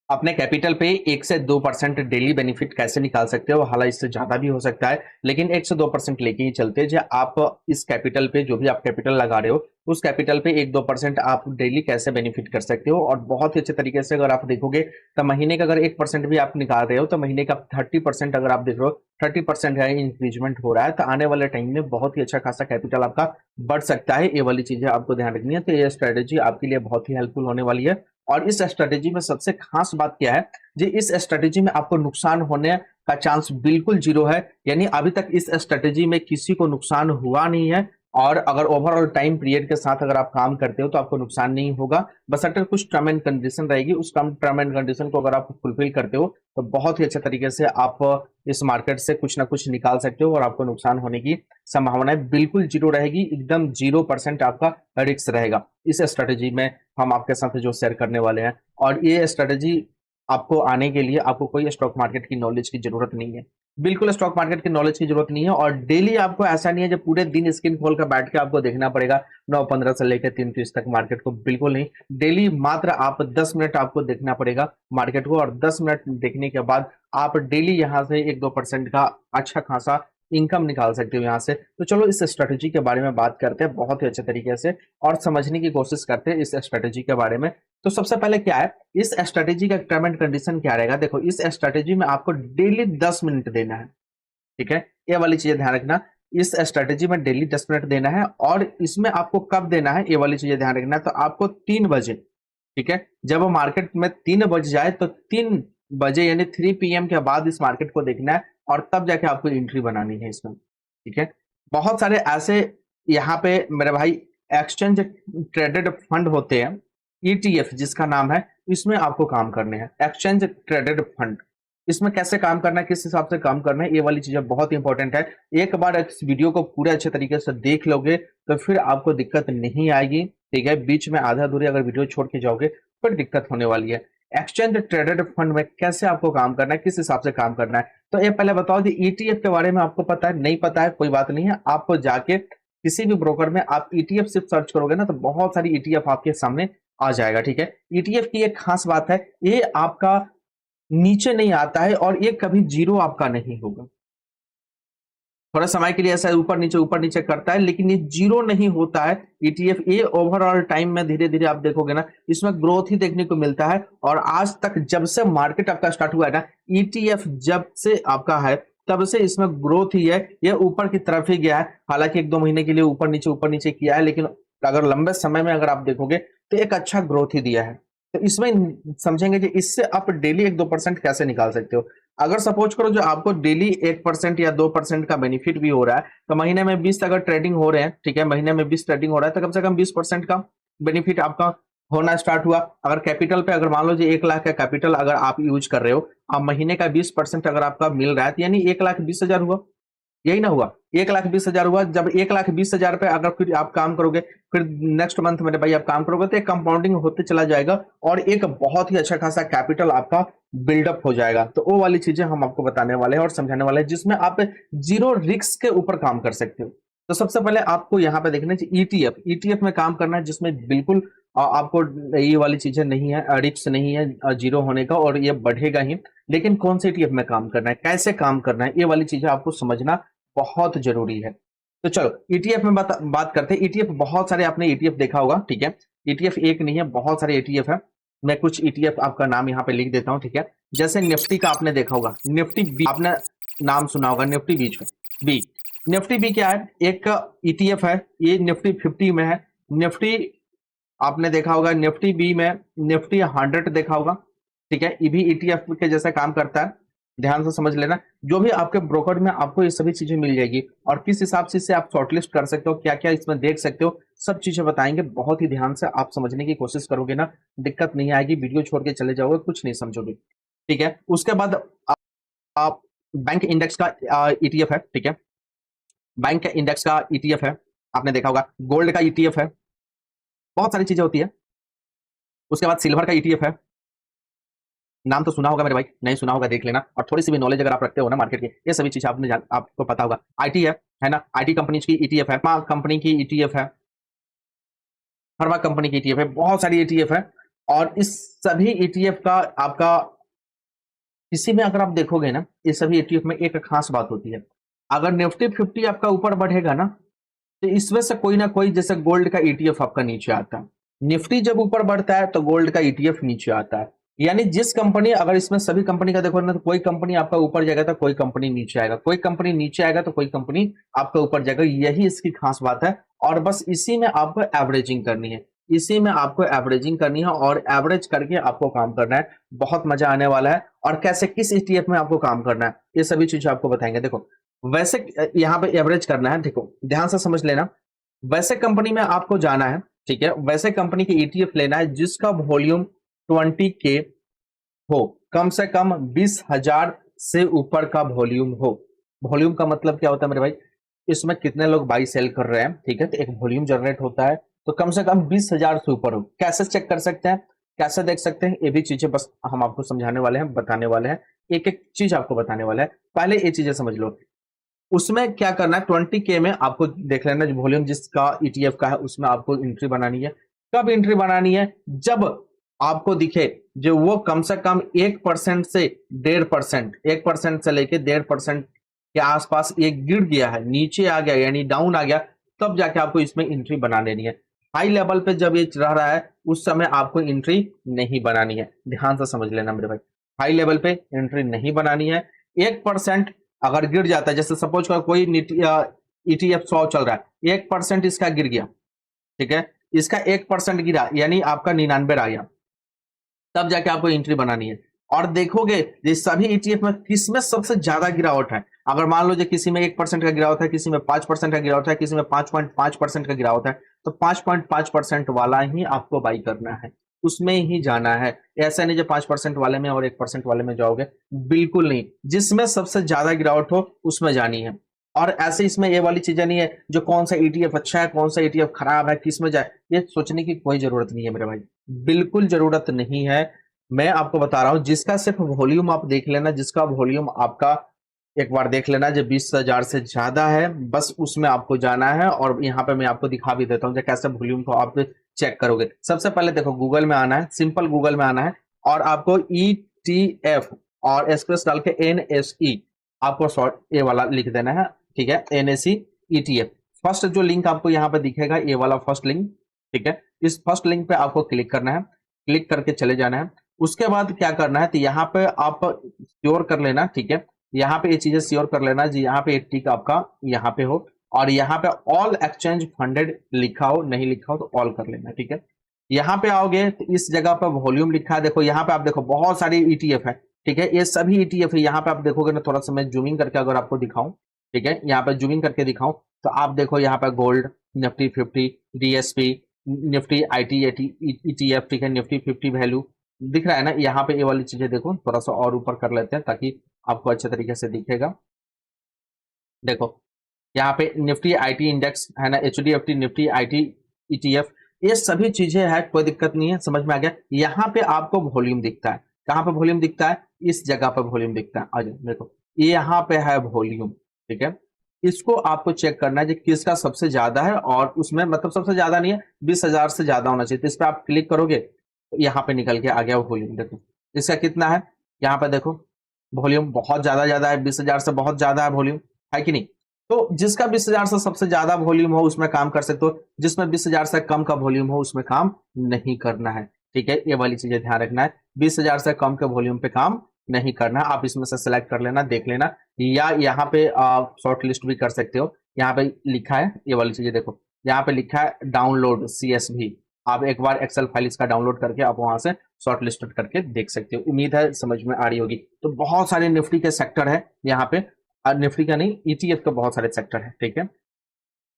अपने कैपिटल पे 1 से 2% डेली बेनिफिट कैसे निकाल सकते हो? हालांकि इससे ज्यादा भी हो सकता है, लेकिन 1 से 2% लेके ही चलते हैं। जो आप इस कैपिटल पे, जो भी आप कैपिटल लगा रहे हो, उस कैपिटल पे 1-2% आप डेली कैसे बेनिफिट कर सकते हो। और बहुत ही अच्छे तरीके से अगर आप देखोगे तो महीने का अगर 1% भी आप निकाल रहे हो तो महीने का 30% अगर आप देख रहे हो, 30% है इंक्रीजमेंट हो रहा है, तो आने वाले टाइम में बहुत ही अच्छा खासा कैपिटल आपका बढ़ सकता है। ये वाली चीजें आपको ध्यान रखनी है। तो ये स्ट्रेटेजी आपके लिए बहुत ही हेल्पफुल होने वाली है। और इस स्ट्रेटेजी में सबसे खास बात क्या है जी, इस स्ट्रेटेजी में आपको नुकसान होने का चांस बिल्कुल जीरो है। यानी अभी तक इस स्ट्रेटेजी में किसी को नुकसान हुआ नहीं है। और अगर ओवरऑल टाइम पीरियड के साथ अगर आप काम करते हो तो आपको नुकसान नहीं होगा। बस अगर कुछ टर्म एंड कंडीशन रहेगी, उस टर्म एंड कंडीशन को अगर आप फुलफिल करते हो तो बहुत ही अच्छे तरीके से आप इस मार्केट से कुछ ना कुछ निकाल सकते हो और आपको नुकसान होने की संभावनाएं बिल्कुल जीरो रहेगी। एकदम 0% आपका रिस्क रहेगा इस स्ट्रेटेजी में। हम आपके साथ जो शेयर करने वाले हैं, और ये स्ट्रेटेजी आपको आने के लिए आपको कोई स्टॉक मार्केट की नॉलेज की जरूरत नहीं है। बिल्कुल स्टॉक मार्केट की नॉलेज की जरूरत नहीं है। और डेली आपको ऐसा नहीं है जो पूरे दिन स्क्रीन खोल कर बैठ के आपको देखना पड़ेगा 9:15 से लेकर 3:30 तक मार्केट को। बिल्कुल नहीं। डेली मात्र आप 10 मिनट आपको देखना पड़ेगा मार्केट को, और 10 मिनट देखने के बाद आप डेली यहाँ से 1-2% का अच्छा खासा इनकम निकाल सकते हो यहाँ से। तो चलो इस स्ट्रेटेजी के बारे में बात करते हैं बहुत ही अच्छे तरीके से, और समझने की कोशिश करते हैं इस स्ट्रेटेजी के बारे में। तो सबसे पहले क्या है, इस स्ट्रेटेजी का टर्म एंड कंडीशन क्या रहेगा? देखो, इस स्ट्रेटेजी में आपको डेली 10 मिनट देना है। ठीक है, ये वाली चीजें ध्यान रखना। इस स्ट्रेटेजी में डेली 10 मिनट देना है, और इसमें आपको कब देना है ये वाली चीजें ध्यान रखना है। तो आपको 3 बजे, ठीक है, जब मार्केट में 3 बज जाए तो 3 बजे यानी 3 PM के बाद इस मार्केट को देखना है, और तब जाके आपको एंट्री बनानी है इसमें। ठीक है, बहुत सारे ऐसे यहाँ पे मेरे भाई एक्सचेंज ट्रेडेड फंड होते हैं, ETF जिसका नाम है, इसमें आपको काम करने हैं। एक्सचेंज ट्रेडेड फंड, इसमें कैसे काम करना है, किस हिसाब से काम करना है, ये वाली चीजें बहुत इंपॉर्टेंट है। एक बार इस वीडियो को पूरे अच्छे तरीके से देख लोगे तो फिर आपको दिक्कत नहीं आएगी। ठीक है, बीच में आधा अधूरी अगर वीडियो छोड़ के जाओगे फिर दिक्कत होने वाली है। एक्सचेंज ट्रेडेड फंड में कैसे आपको काम करना है, किस हिसाब से काम करना है, तो ये पहले बताओ कि ETF के बारे में आपको पता है? नहीं पता है, कोई बात नहीं है। आपको जाके किसी भी ब्रोकर में आप ETF सिर्फ सर्च करोगे ना तो बहुत सारी ETF आपके सामने आ जाएगा। ठीक है, ETF की एक खास बात है, ये आपका नीचे नहीं आता है और ये कभी जीरो आपका नहीं होगा। थोड़ा समय के लिए ऐसा ऊपर नीचे करता है, लेकिन ये जीरो नहीं होता है। ETF ये ओवरऑल टाइम में धीरे धीरे आप देखोगे ना, इसमें ग्रोथ ही देखने को मिलता है। और आज तक जब से मार्केट आपका स्टार्ट हुआ है ना, ETF जब से आपका है तब से इसमें ग्रोथ ही है। ये ऊपर की तरफ ही गया है, हालांकि 1-2 महीने के लिए ऊपर नीचे किया है, लेकिन अगर लंबे समय में अगर आप देखोगे तो एक अच्छा ग्रोथ ही दिया है। तो इसमें समझेंगे कि इससे आप डेली 1-2% कैसे निकाल सकते हो। अगर सपोज करो जो आपको डेली 1% या 2% का बेनिफिट भी हो रहा है, तो महीने में 20 अगर ट्रेडिंग हो रहे हैं, ठीक है, महीने में 20 ट्रेडिंग हो रहा है, तो कम से कम 20% का बेनिफिट आपका होना स्टार्ट हुआ। अगर कैपिटल पे अगर मान लो जी 1 लाख का कैपिटल अगर आप यूज कर रहे हो, आप महीने का 20% अगर आपका मिल रहा है, तो यानी 1,20,000 हुआ। यही ना हुआ, 1,20,000 हुआ। जब 1,20,000 पे अगर फिर आप काम करोगे, फिर नेक्स्ट मंथ मेरे भाई आप काम करोगे, तो एक कंपाउंडिंग होते चला जाएगा और एक बहुत ही अच्छा खासा कैपिटल आपका बिल्डअप हो जाएगा। तो वो वाली चीजें हम आपको बताने वाले हैं और समझाने वाले हैं, जिसमें आप जीरो रिस्क के ऊपर काम कर सकते हो। तो सबसे पहले आपको यहाँ पे देखना चाहिए ETF में काम करना है, जिसमें बिल्कुल आपको ये वाली चीजें नहीं है, रिस्क नहीं है जीरो होने का, और ये बढ़ेगा ही। लेकिन कौन से ETF में काम करना है, कैसे काम करना है, ये वाली चीजें आपको समझना बहुत जरूरी है। तो चलो ETF में बात करते हैं। ETF बहुत सारे आपने ETF देखा होगा, ठीक है। ETF एक नहीं है, बहुत सारे ETF है। मैं कुछ ETF आपका नाम यहाँ पे लिख देता हूँ, ठीक है। जैसे निफ्टी का आपने देखा होगा, निफ्टी बी आपने नाम सुना होगा, निफ्टी बीच में बी। निफ्टी बी क्या है? एक ETF है, ये निफ्टी 50 में है। निफ्टी आपने देखा होगा, निफ्टी बी में निफ्टी 100 देखा होगा, ठीक है। ये भी ETF के जैसा काम करता है, ध्यान से समझ लेना। जो भी आपके ब्रोकर में आपको ये सभी चीजें मिल जाएगी, और किस हिसाब से इसे आप शॉर्टलिस्ट कर सकते हो, क्या क्या इसमें देख सकते हो, सब चीजें बताएंगे। बहुत ही ध्यान से आप समझने की कोशिश करोगे ना, दिक्कत नहीं आएगी। वीडियो छोड़ के चले जाओगे, कुछ नहीं समझोगे, ठीक है। उसके बाद आप बैंक इंडेक्स का ETF है, ठीक है। बैंक इंडेक्स का ETF है, आपने देखा होगा। गोल्ड का ETF है, बहुत सारी चीजें होती है। उसके बाद सिल्वर का ETF है, नाम तो सुना होगा मेरे भाई, नहीं सुना होगा देख लेना। और थोड़ी सी भी नॉलेज अगर आप रखते हो ना मार्केट की, ये सभी चीज आपको पता होगा। IT है ना, IT कंपनीज की ETF है, कंपनी की ETF है, फार्मा कंपनी की ETF है, बहुत सारी ETF है। और इस सभी ईटीएफ का आपका किसी में अगर आप देखोगे ना, ये सभी ईटीएफ में एक खास बात होती है, अगर निफ्टी 50 आपका ऊपर बढ़ेगा ना, तो इसमें से कोई ना कोई, जैसे गोल्ड का ईटीएफ आपका नीचे आता है, निफ्टी जब ऊपर बढ़ता है तो गोल्ड का ईटीएफ नीचे आता है। यानी जिस कंपनी, अगर इसमें सभी कंपनी का देखो ना, तो कोई कंपनी आपका ऊपर जाएगा तो कोई कंपनी नीचे आएगा, कोई कंपनी नीचे आएगा तो कोई कंपनी आपका ऊपर जाएगा, यही इसकी खास बात है। और बस इसी में आपको एवरेजिंग करनी है, इसी में आपको एवरेजिंग करनी है और एवरेज करके आपको काम करना है। बहुत मजा आने वाला है। और कैसे, किस ईटीएफ में आपको काम करना है, ये सभी चीजें आपको बताएंगे। देखो वैसे यहाँ पे एवरेज करना है, देखो ध्यान से समझ लेना। वैसे कंपनी में आपको जाना है, ठीक है, वैसे कंपनी की ईटीएफ लेना है जिसका वॉल्यूम 20K हो, कम से कम 20,000 से ऊपर का वॉल्यूम हो। वॉल्यूम का मतलब क्या होता है मेरे भाई, इसमें कितने लोग बाई सेल कर रहे हैं, ठीक है, तो एक वॉल्यूम जनरेट होता है, तो कम से कम 20,000 से ऊपर हो। कैसे चेक कर सकते हैं, कैसे देख सकते हैं, ये भी चीजें बस हम आपको समझाने वाले हैं, बताने वाले हैं, एक एक चीज आपको बताने वाले हैं। पहले ये चीजें समझ लो। उसमें क्या करना है, 20K में आपको देख लेना, जो वॉल्यूम जिसका ईटीएफ का है उसमें आपको एंट्री बनानी है। कब एंट्री बनानी है, जब आपको दिखे जो वो कम से कम 1% से 1.5%, 1% से लेके 1.5% के आसपास ये गिर गया है, नीचे आ गया यानी डाउन आ गया, तब जाके आपको इसमें एंट्री बना लेनी है। हाई लेवल पे जब ये रह रहा है उस समय आपको एंट्री नहीं बनानी है, ध्यान से समझ लेना मेरे भाई, हाई लेवल पे एंट्री नहीं बनानी है। 1% अगर गिर जाता है, जैसे सपोज कोई ईटीएफ 100 चल रहा है, 1% इसका गिर गया, ठीक है, इसका 1% गिरा यानी आपका 99 आ गया, तब जाके आपको एंट्री बनानी है। और देखोगे ये सभी ईटीएफ में किसमें सबसे ज्यादा गिरावट है, अगर मान लो जो किसी में 1% का गिरावट है, किसी में 5% का गिरावट है, किसी में 5.5% का गिरावट है, तो 5.5% वाला ही आपको बाई करना है, उसमें ही जाना है। ऐसा नहीं जो 5% वाले में और 1% वाले में जाओगे, बिल्कुल नहीं, जिसमें सबसे ज्यादा गिरावट हो उसमें जानी है। और ऐसे इसमें ये वाली चीजें नहीं है जो कौन सा ईटीएफ अच्छा है, कौन सा ईटीएफ खराब है, किसमें जाए, ये सोचने की कोई जरूरत नहीं है मेरे भाई, बिल्कुल जरूरत नहीं है। मैं आपको बता रहा हूं, जिसका सिर्फ वॉल्यूम आप देख लेना, जिसका वॉल्यूम आपका एक बार देख लेना जो 20,000 से ज्यादा है, बस उसमें आपको जाना है। और यहाँ पे मैं आपको दिखा भी देता हूँ कैसे वॉल्यूम को आप चेक करोगे। सबसे पहले देखो गूगल में आना है, सिंपल गूगल में आना है और आपको ETF और एक्सप्रेस डाल के NSE आपको शॉर्ट ए वाला लिख देना है, ठीक है, NSE ETF। फर्स्ट जो लिंक आपको यहाँ पे दिखेगा ये वाला फर्स्ट लिंक, ठीक है, इस फर्स्ट लिंक पे आपको क्लिक करना है, क्लिक करके चले जाना है। उसके बाद क्या करना है, तो यहाँ पे आप श्योर कर लेना, ठीक है, यहाँ पे ये चीजें श्योर कर लेना जी, यहाँ पे एक टिक आपका यहाँ पे हो और यहाँ पे ऑल एक्सचेंज फंडेड लिखा हो, नहीं लिखा हो तो ऑल कर लेना, ठीक है। यहाँ पे आओगे तो इस जगह पर वॉल्यूम लिखा है, देखो यहाँ पे आप देखो बहुत सारी ईटीएफ है, ठीक है, ये सभी ईटीएफ है। यहाँ पे आप देखोगे ना, थोड़ा सा मैं जूमिंग करके अगर आपको दिखाऊं, ठीक है, यहाँ पे जूमिंग करके दिखाऊं तो आप देखो यहाँ पे gold, Nifty 50, DSP, Nifty IT ETF, ठीक है, निफ्टी 50 वैल्यू दिख रहा है ना। यहाँ पे ये वाली चीजें देखो, थोड़ा सा और ऊपर कर लेते हैं ताकि आपको अच्छे तरीके से दिखेगा। देखो यहाँ पे निफ्टी IT इंडेक्स है ना, HDFT निफ्टी IT ETF, ये सभी चीजें है, कोई दिक्कत नहीं है, समझ में आ गया। यहाँ पे आपको वॉल्यूम दिखता है, कहाँ पे वॉल्यूम दिखता है, इस जगह पे वॉल्यूम दिखता है। आज देखो ये यहाँ पे है वॉल्यूम, ठीक है, इसको आपको चेक करना है कि किसका सबसे ज्यादा है, और उसमें मतलब सबसे ज्यादा नहीं है, 20,000 से ज्यादा होना चाहिए। तो इस पर आप क्लिक करोगे तो यहाँ पे निकल के आ गया वॉल्यूम। देखो इसका कितना है, यहाँ पे देखो वॉल्यूम बहुत ज्यादा है, 20,000 से बहुत ज्यादा है वॉल्यूम, है कि नहीं। तो जिसका 20,000 से सबसे ज्यादा वॉल्यूम हो उसमें काम कर सकते हो, जिसमें 20,000 से कम का वॉल्यूम हो उसमें काम नहीं करना है, ठीक है, ये वाली चीजें ध्यान रखना है। 20,000 से कम के वॉल्यूम पे काम नहीं करना है। आप इसमें से सिलेक्ट कर लेना, देख लेना, या यहाँ पे शॉर्ट लिस्ट भी कर सकते हो। यहाँ पे लिखा है ये वाली चीजें, देखो यहाँ पे लिखा है डाउनलोड CSV, आप एक बार एक्सेल फाइल इसका डाउनलोड करके आप वहां से शॉर्ट लिस्टेड करके देख सकते हो। उम्मीद है समझ में आ रही होगी। तो बहुत सारे निफ्टी के सेक्टर है यहाँ पे, निफ्टी का नहीं, ETF के बहुत सारे सेक्टर है, ठीक है।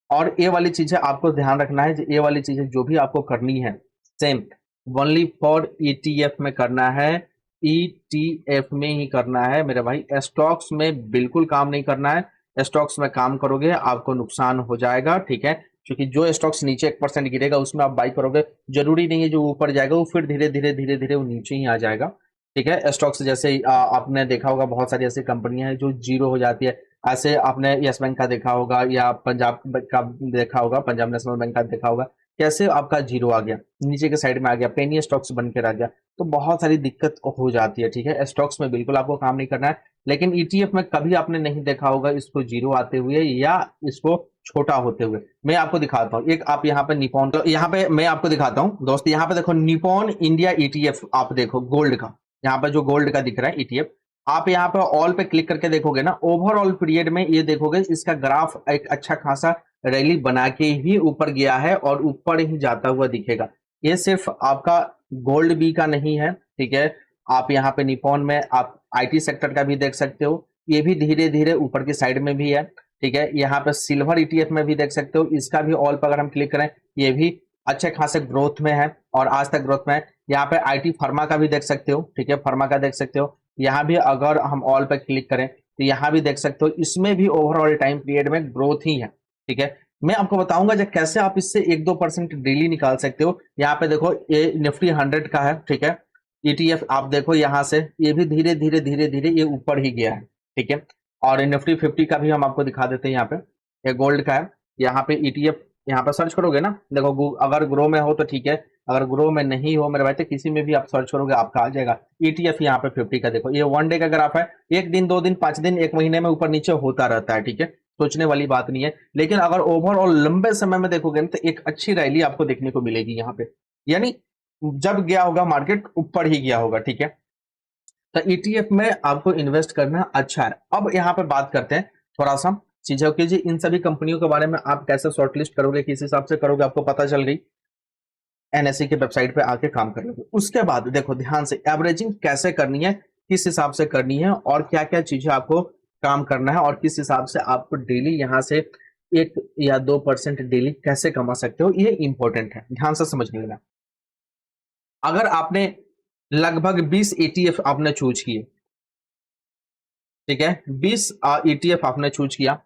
और ये वाली चीजें आपको ध्यान रखना है, ये वाली चीजें जो भी आपको करनी है सेम ओनली फॉर ETF में करना है, ETF में ही करना है मेरे भाई। स्टॉक्स में बिल्कुल काम नहीं करना है, स्टॉक्स में काम करोगे आपको नुकसान हो जाएगा, ठीक है, क्योंकि जो स्टॉक्स नीचे 1% गिरेगा उसमें आप बाई करोगे, जरूरी नहीं है जो ऊपर जाएगा वो फिर धीरे धीरे वो नीचे ही आ जाएगा, ठीक है। स्टॉक्स जैसे आपने देखा होगा बहुत सारी ऐसी कंपनियां हैं जो जीरो हो जाती है, ऐसे आपने यस बैंक का देखा होगा या पंजाब का देखा होगा, पंजाब नेशनल बैंक का देखा होगा, कैसे आपका जीरो आ गया, नीचे के साइड में आ गया, पेनी स्टॉक्स बन के रह गया, तो बहुत सारी दिक्कत हो जाती है। ठीक है, स्टॉक्स में बिल्कुल आपको काम नहीं करना है, लेकिन ईटीएफ में कभी आपने नहीं देखा होगा इसको जीरो आते हुए या इसको छोटा होते हुए। मैं आपको दिखाता हूँ, एक आप यहाँ पे निपॉन, तो यहाँ पे मैं आपको दिखाता हूँ दोस्त, यहाँ पे देखो निपॉन इंडिया ईटीएफ, आप देखो गोल्ड का, यहाँ पे जो गोल्ड का दिख रहा है ईटीएफ, आप यहाँ पे ऑल पे क्लिक करके देखोगे ना, ओवरऑल पीरियड में ये देखोगे इसका ग्राफ एक अच्छा खासा रैली बना के ही ऊपर गया है और ऊपर ही जाता हुआ दिखेगा। ये सिर्फ आपका गोल्ड बी का नहीं है, ठीक है, आप यहाँ पे निपॉन में आप आईटी सेक्टर का भी देख सकते हो, ये भी धीरे धीरे ऊपर की साइड में भी है। ठीक है, यहाँ पे सिल्वर ईटीएफ में भी देख सकते हो, इसका भी ऑल पर अगर हम क्लिक करें ये भी अच्छे खासे ग्रोथ में है और आज तक ग्रोथ में है। यहाँ पे आईटी फार्मा का भी देख सकते हो, ठीक है, फार्मा का देख सकते हो, यहाँ भी अगर हम ऑल पे क्लिक करें तो यहाँ भी देख सकते हो, इसमें भी ओवरऑल टाइम पीरियड में ग्रोथ ही है। ठीक है, मैं आपको बताऊंगा जब कैसे आप इससे 1-2% डेली निकाल सकते हो। यहाँ पे देखो ये निफ्टी 100 का है, ठीक है, ईटीएफ आप देखो यहाँ से ये भी धीरे धीरे धीरे धीरे ये ऊपर ही गया है। ठीक है, और निफ्टी 50 का भी हम आपको दिखा देते हैं, यहाँ पे ये गोल्ड का है, यहाँ पे ईटीएफ, यहाँ पे सर्च करोगे ना, देखो अगर ग्रो में हो तो ठीक है, अगर ग्रो में नहीं हो मेरे भाई तो किसी में भी आप सर्च करोगे आपका आ जाएगा। ईटीएफ यहाँ पे 50 का देखो, ये 1 डे का ग्राफ है, 1 दिन 2 दिन 5 दिन 1 महीने में ऊपर नीचे होता रहता है। ठीक है, सोचने वाली बात नहीं है, लेकिन अगर ओवरऑल लंबे समय में देखोगे तो एक अच्छी रैली आपको देखने को मिलेगी यहाँ पे, यानी जब गया होगा मार्केट ऊपर ही गया होगा। ठीक है, तो ईटीएफ में आपको इन्वेस्ट करना अच्छा है। अब यहाँ पे बात करते हैं थोड़ा सा चीजों की, जी इन सभी कंपनियों के बारे में आप कैसे शॉर्टलिस्ट करोगे, किस हिसाब से करोगे, आपको पता चल गई, एनएससी के वेबसाइट पे आके काम कर लोगे। उसके बाद देखो ध्यान से एवरेजिंग कैसे करनी है, किस हिसाब से करनी है और क्या क्या चीजें आपको काम करना है और किस हिसाब से आपको डेली यहाँ से 1 या 2% डेली कैसे कमा सकते हो, ये इंपॉर्टेंट है, ध्यान से समझ लेना। अगर आपने लगभग 20 ईटीएफ आपने चूज किए, ठीक है, 20 ईटीएफ आपने चूज किया,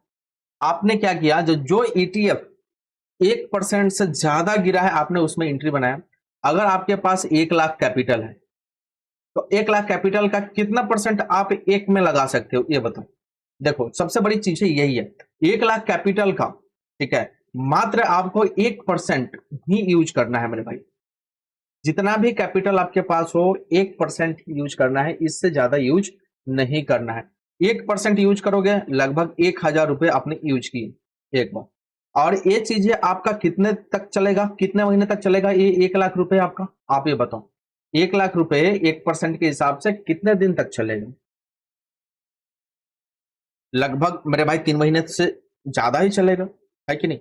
आपने क्या किया, जो ईटीएफ 1% से ज्यादा गिरा है आपने उसमें एंट्री बनाया। अगर आपके पास 1 लाख कैपिटल है तो 1 लाख कैपिटल का कितना परसेंट आप एक में लगा सकते हो, ये बताओ। देखो सबसे बड़ी चीज यही है, 1 लाख कैपिटल का, ठीक है, मात्र आपको 1% ही यूज करना है मेरे भाई। जितना भी कैपिटल आपके पास हो 1% यूज करना है, इससे ज्यादा यूज नहीं करना है। 1% यूज करोगे लगभग 1,000 रुपए आपने यूज किए एक बार, और ये चीजें आपका कितने तक चलेगा, कितने महीने तक चलेगा ये 1 लाख रुपए आपका, आप ये बताओ 1 लाख रुपए 1% के हिसाब से कितने दिन तक चलेगा? लगभग मेरे भाई 3 महीने से ज्यादा ही चलेगा, है कि नहीं?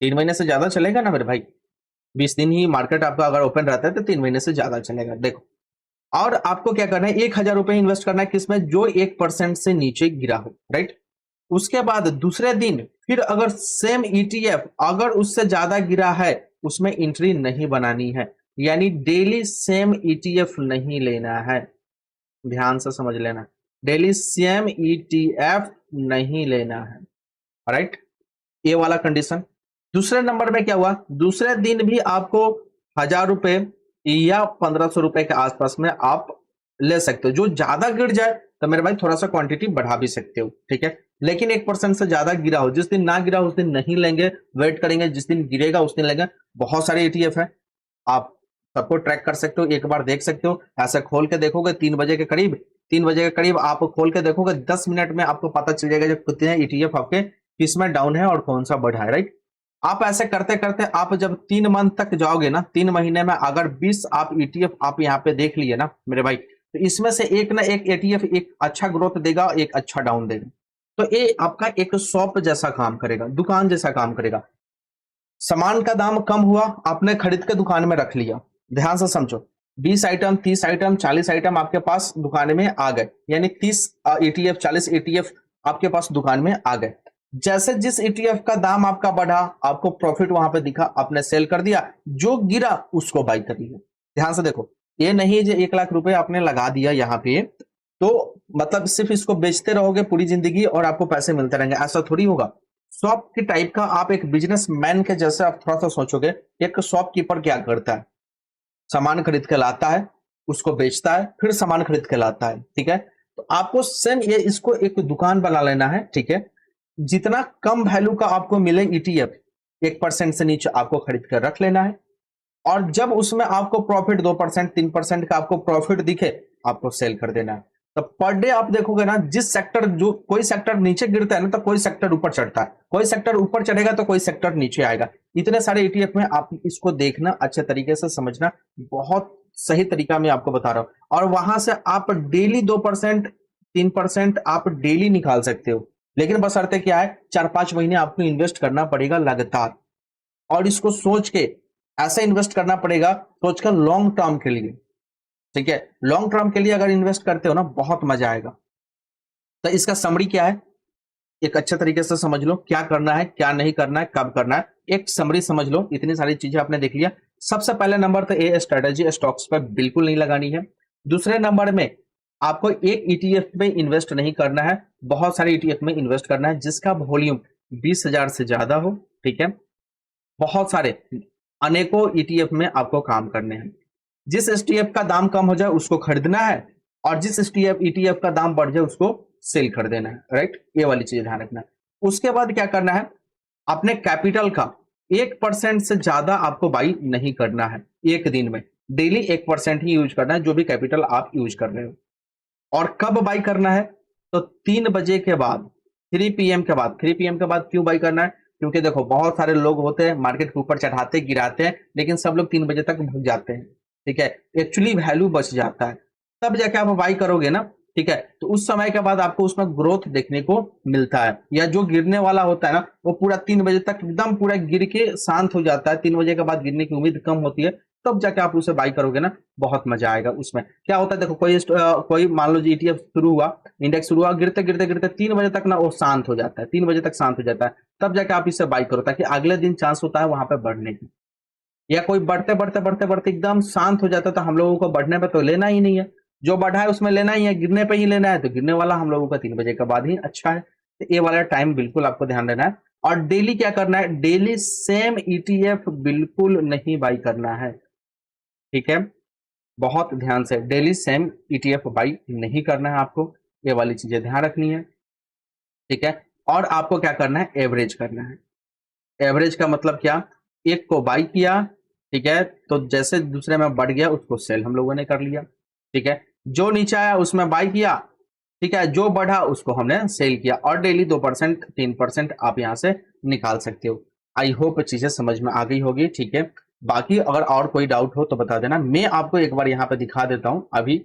3 महीने से ज्यादा चलेगा ना मेरे भाई, 20 दिन ही मार्केट आपका अगर ओपन रहता है तो 3 महीने से ज्यादा चलेगा। देखो, और आपको क्या करना है, 1,000 रुपए इन्वेस्ट करना है किसमें, जो 1% से नीचे गिरा हो, राइट। उसके बाद दूसरे दिन फिर अगर सेम ईटीएफ अगर उससे ज्यादा गिरा है उसमें एंट्री नहीं बनानी है, यानी डेली सेम ईटीएफ नहीं लेना है, ध्यान से समझ लेना, डेली सेम ईटीएफ नहीं लेना है, राइट, ये वाला कंडीशन। दूसरे नंबर में क्या हुआ, दूसरे दिन भी आपको 1,000 रुपए या 1,500 रुपए के आसपास में आप ले सकते हो। जो ज्यादा गिर जाए तो मेरे भाई थोड़ा सा क्वांटिटी बढ़ा भी सकते हो, ठीक है, लेकिन 1% से ज्यादा गिरा हो, जिस दिन ना गिरा उस दिन नहीं लेंगे, वेट करेंगे, जिस दिन गिरेगा उस दिन लेंगे। बहुत सारे ईटीएफ है, आप सबको ट्रैक कर सकते हो, एक बार देख सकते हो, ऐसे खोल के देखोगे 3 बजे के करीब, 3 बजे के करीब आप खोल के देखोगे, 10 मिनट में आपको पता चल जाएगा जब कितने ईटीएफ आपके किसमें डाउन है और कौन सा बढ़ा है, राइट। आप ऐसे करते करते आप जब 3 मंथ तक जाओगे ना, 3 महीने में अगर 20 आप ईटीएफ आप यहाँ पे देख लिए ना मेरे भाई, तो इसमें से एक ना एक ईटीएफ एक अच्छा ग्रोथ देगा, एक अच्छा डाउन देगा, तो ये आपका एक शॉप जैसा काम करेगा, दुकान जैसा काम करेगा। सामान का दाम कम हुआ, आपने खरीद के दुकान में रख लिया, ध्यान से समझो, 20 आइटम 30 आइटम 40 आइटम आपके पास दुकान में आ गए, यानी 30 ईटीएफ 40 ईटीएफ आपके पास दुकान में आ गए। जैसे जिस ईटीएफ का दाम आपका बढ़ा, आपको प्रॉफिट वहां पे दिखा, आपने सेल कर दिया, जो गिरा उसको बाई कर लिया। ध्यान से देखो, ये नहीं जो 1 लाख रुपए आपने लगा दिया यहाँ पे तो मतलब सिर्फ इसको बेचते रहोगे पूरी जिंदगी और आपको पैसे मिलते रहेंगे, ऐसा थोड़ी होगा। शॉप की टाइप का आप एक बिजनेसमैन के जैसे आप थोड़ा सा सोचोगे, एक शॉपकीपर क्या करता है, सामान खरीद के लाता है, उसको बेचता है, फिर सामान खरीद के लाता है, ठीक है। तो आपको सेम ये इसको एक दुकान बना लेना है, ठीक है। जितना कम वैल्यू का आपको मिले ईटीएफ, 1% से नीचे आपको खरीद कर रख लेना है, और जब उसमें आपको प्रॉफिट 2% 3% का आपको प्रॉफिट दिखे, आपको सेल कर देना है। तो पर डे आप देखोगे ना, जिस सेक्टर, जो कोई सेक्टर नीचे गिरता है ना, तो कोई सेक्टर ऊपर चढ़ता है, कोई सेक्टर ऊपर चढ़ेगा तो कोई सेक्टर नीचे आएगा। इतने सारे ईटीएफ में आप इसको देखना, अच्छे तरीके से समझना, बहुत सही तरीका मैं आपको बता रहा हूं। और वहां से आप डेली 2% 3% आप डेली निकाल सकते हो, लेकिन बशर्ते क्या है, 4-5 महीने आपको इन्वेस्ट करना पड़ेगा लगातार, और इसको सोच के ऐसा इन्वेस्ट करना पड़ेगा, सोचकर लॉन्ग टर्म के लिए, ठीक है। लॉन्ग टर्म के लिए अगर इन्वेस्ट करते हो ना, बहुत मजा आएगा। तो इसका समरी क्या है, एक अच्छे तरीके से समझ लो, क्या करना है, क्या नहीं करना है, कब करना है, एक समरी समझ लो। इतनी सारी चीजें आपने देख लिया। सबसे पहले नंबर तो ये स्ट्रेटेजी स्टॉक्स पर बिल्कुल नहीं लगानी है। दूसरे नंबर में आपको एक ईटीएफ में इन्वेस्ट नहीं करना है, बहुत सारे ईटीएफ में इन्वेस्ट करना है जिसका वॉल्यूम 20,000 से ज्यादा हो, ठीक है। बहुत सारे अनेकों ईटीएफ में आपको काम करने हैं। जिस एसटीएफ का दाम कम हो जाए उसको खरीदना है, और जिस ईटीएफ का दाम बढ़ जाए उसको सेल कर देना है, राइट। ये वाली चीज ध्यान रखना है। उसके बाद क्या करना है, अपने कैपिटल का 1% से ज्यादा आपको बाई नहीं करना है एक दिन में। डेली 1% ही यूज करना है, जो भी कैपिटल आप यूज कर रहे हो। और कब बाई करना है, तो 3 बजे के बाद, 3 PM के बाद। 3 PM के बाद क्यों बाई करना है, क्योंकि देखो बहुत सारे लोग होते हैं मार्केट के ऊपर चढ़ाते गिराते हैं, लेकिन सब लोग 3 बजे तक भग जाते हैं, ठीक है। एक्चुअली वैल्यू बच जाता है, तब जाके आप बाई करोगे ना, ठीक है। तो उस समय के बाद आपको उसमें ग्रोथ देखने को मिलता है। या जो गिरने वाला होता है ना, वो पूरा 3 बजे तक एकदम पूरा गिर के शांत हो जाता है, 3 बजे के बाद गिरने की उम्मीद कम होती है, तब जाके आप उसे बाई करोगे ना, बहुत मजा आएगा। उसमें क्या होता है, देखो कोई मान लो ईटीएफ शुरू हुआ, इंडेक्स शुरू हुआ, गिरते गिरते गिरते 3 बजे तक ना वो शांत हो जाता है, 3 बजे तक शांत हो जाता है, तब जाके आप इसे बाई करो, ताकि अगले दिन चांस होता है वहां पे बढ़ने की। या कोई बढ़ते बढ़ते बढ़ते बढ़ते एकदम शांत हो जाता है, तो हम लोगों को बढ़ने पे तो लेना ही नहीं है, जो बढ़ा है उसमें लेना ही है, गिरने पे ही लेना है, तो गिरने वाला हम लोगों का 3 बजे के बाद ही अच्छा है। तो ये वाला टाइम बिल्कुल आपको ध्यान देना है। और डेली क्या करना है, डेली सेम ईटीएफ बिल्कुल नहीं बाई करना है, ठीक है। बहुत ध्यान से, डेली सेम ईटीएफ बाई नहीं करना है आपको, ये वाली चीजें ध्यान रखनी है, ठीक है। और आपको क्या करना है, एवरेज करना है। एवरेज का मतलब क्या, एक को बाई किया, ठीक है, तो जैसे दूसरे में बढ़ गया उसको सेल हम लोगों ने कर लिया, ठीक है। जो नीचे आया उसमें बाई किया, ठीक है, जो बढ़ा उसको हमने सेल किया, और डेली 2% 3% आप यहां से निकाल सकते हो। आई होप चीजें समझ में आ गई होगी, ठीक है। बाकी अगर और कोई डाउट हो तो बता देना, मैं आपको एक बार यहाँ पे दिखा देता हूँ अभी,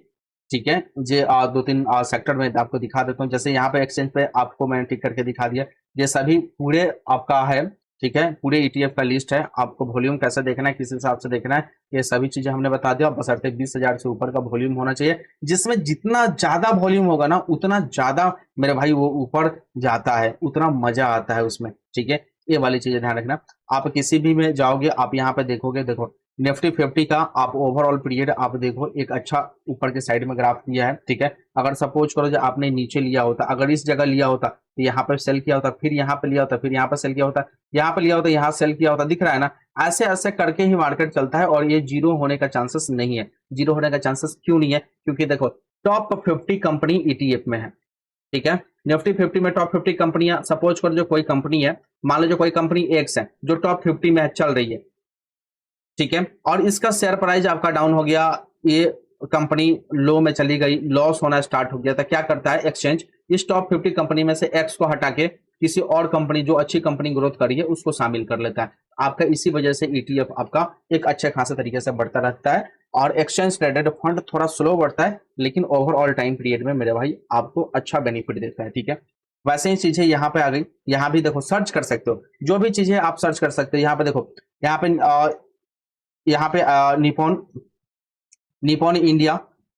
ठीक है। जे 2-3 सेक्टर में आपको दिखा देता हूँ। जैसे यहाँ पे एक्सचेंज पे आपको मैंने टिक करके दिखा दिया, ये सभी पूरे आपका है, ठीक है, पूरे ईटीएफ का लिस्ट है। आपको वॉल्यूम कैसे देखना है, किस हिसाब से देखना है, ये सभी चीजें हमने बता दिया। बशर्ते 20,000 से ऊपर का वॉल्यूम होना चाहिए, जिसमें जितना ज्यादा वॉल्यूम होगा ना, उतना ज्यादा मेरे भाई वो ऊपर जाता है, उतना मजा आता है उसमें, ठीक है। ये वाली चीजें ध्यान रखना। आप किसी भी में जाओगे, आप यहाँ पे देखोगे, देखो निफ्टी 50 का आप ओवरऑल पीरियड आप देखो, एक अच्छा ऊपर के साइड में ग्राफ दिया है, ठीक है। अगर सपोज करो जो आपने नीचे लिया होता, अगर इस जगह लिया होता तो यहाँ पर सेल किया होता, फिर यहाँ पे लिया होता, फिर यहाँ पर सेल किया होता, यहाँ पे लिया होता, यहाँ सेल किया होता, दिख रहा है ना। ऐसे ऐसे करके ही मार्केट चलता है, और ये जीरो होने का चांसेस नहीं है। जीरो होने का चांसेस क्यों नहीं है, क्योंकि देखो टॉप 50 कंपनी ईटीएफ में है, ठीक है। निफ्टी 50 में टॉप 50 कंपनियां, सपोज करो जो कोई कंपनी है, मान लो जो कोई कंपनी एक्स है जो टॉप 50 में चल रही है, ठीक है, और इसका शेयर प्राइस आपका डाउन हो गया, ये कंपनी लो में चली गई, लॉस होना स्टार्ट हो गया, तो क्या करता है एक्सचेंज, इस टॉप 50 कंपनी में से एक्स को हटा के किसी और कंपनी जो अच्छी कंपनी ग्रोथ करी है उसको शामिल कर लेता है। आपका इसी वजह से ईटीएफ आपका एक अच्छे खासे तरीके से बढ़ता रहता है, और एक्सचेंज ट्रेडेड फंड थोड़ा स्लो बढ़ता है, लेकिन ओवरऑल टाइम पीरियड में मेरे भाई आपको अच्छा बेनिफिट देता है, ठीक है। वैसे ही चीजें यहाँ पे आ गई, यहाँ भी देखो सर्च कर सकते हो, जो भी चीजें आप सर्च कर सकते हो। यहाँ पे देखो, यहाँ पे निपॉन इंडिया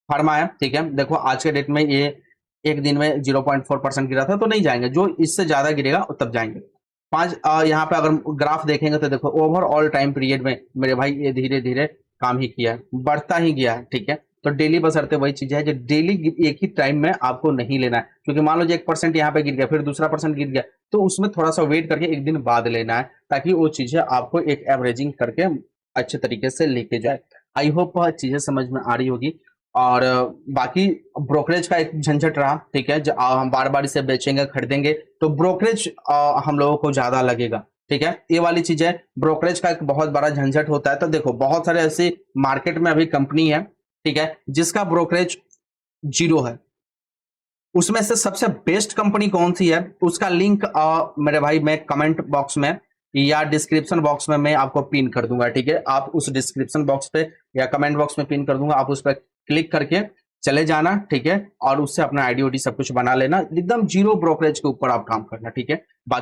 फार्मा है, ठीक है। देखो आज के डेट में ये एक दिन में 0.4% गिरा था, तो नहीं जाएंगे, जो इससे ज्यादा गिरेगा तब जाएंगे। यहाँ पे अगर ग्राफ देखेंगे तो देखो ओवरऑल टाइम पीरियड में मेरे भाई ये धीरे धीरे काम ही किया है, बढ़ता ही गया है, ठीक है। तो डेली बशर्ते वही चीज है जो डेली एक ही टाइम में आपको नहीं लेना है, क्योंकि मान लो 1% यहाँ पे गिर गया, फिर दूसरा परसेंट गिर गया, तो उसमें थोड़ा सा वेट करके एक दिन बाद लेना है, ताकि वो चीजें आपको एक एवरेजिंग करके अच्छे तरीके से लेके जाए। आई होप चीजें समझ में आ रही होगी। और बाकी ब्रोकरेज का एक झंझट रहा, ठीक है, हम बार बार इसे बेचेंगे खरीदेंगे तो ब्रोकरेज हम लोगों को ज्यादा लगेगा, ठीक है, ये वाली चीज है। ब्रोकरेज का एक बहुत बड़ा झंझट होता है। तो देखो बहुत सारे ऐसे मार्केट में अभी कंपनी है, ठीक है, जिसका ब्रोकरेज 0 है। उसमें से सबसे बेस्ट कंपनी कौन सी है उसका लिंक मेरे भाई मैं कमेंट बॉक्स में या डिस्क्रिप्शन बॉक्स में मैं आपको पिन कर दूंगा, ठीक है। आप उस डिस्क्रिप्शन बॉक्स पे या कमेंट बॉक्स में पिन कर दूंगा, आप उस पर क्लिक करके चले जाना, ठीक है, और उससे अपना आईडी सब कुछ बना लेना। एकदम 0 ब्रोकरेज के ऊपर आप काम करना, ठीक है।